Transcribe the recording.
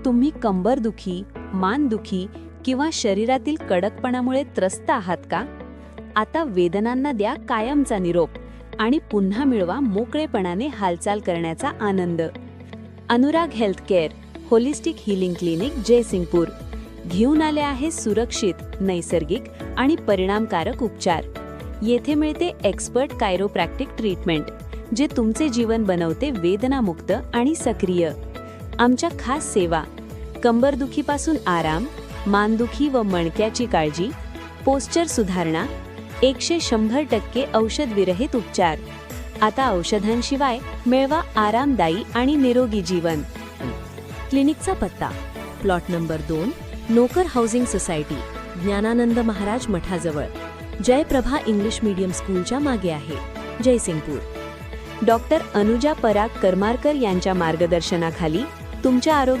तुम्ही कंबरदुखी, मानदुखी किंवा शरीरातील कडकपणामुळे त्रस्त आहात का? आता वेदनांना द्या कायमचा निरोप आणि पुन्हा मिळवा मोकळेपणाने हालचाल करण्याचा आनंद. Anurag healthcare holistic healing clinic, Jaysingpur घेऊन आले आहे सुरक्षित, नैसर्गिक आणि परिणामकारक उपचार. येथे मिळते एक्सपर्ट कायरोप्रॅक्टिक ट्रीटमेंट, जे तुमचे जीवन बनवते वेदनामुक्त आणि सक्रिय. आमच्या खास सेवा: कंबरदुखीपासून आराम, मानदुखी व मणक्याची काळजी, पोस्चर सुधारणा, 100% औषधविरहित उपचार. आता औषधांशिवाय मिळवा आरामदायी आणि निरोगी जीवन. क्लिनिकचा पत्ता: प्लॉट नंबर 2, नोकर हाऊसिंग सोसायटी, ज्ञानानंद महाराज मठाजवळ, जयप्रभा इंग्लिश मीडियम स्कूलच्या मागे आहे, जयसिंगपूर. डॉक्टर अनुजा पराग करमारकर यांच्या मार्गदर्शनाखाली तुमच्या आरोग्य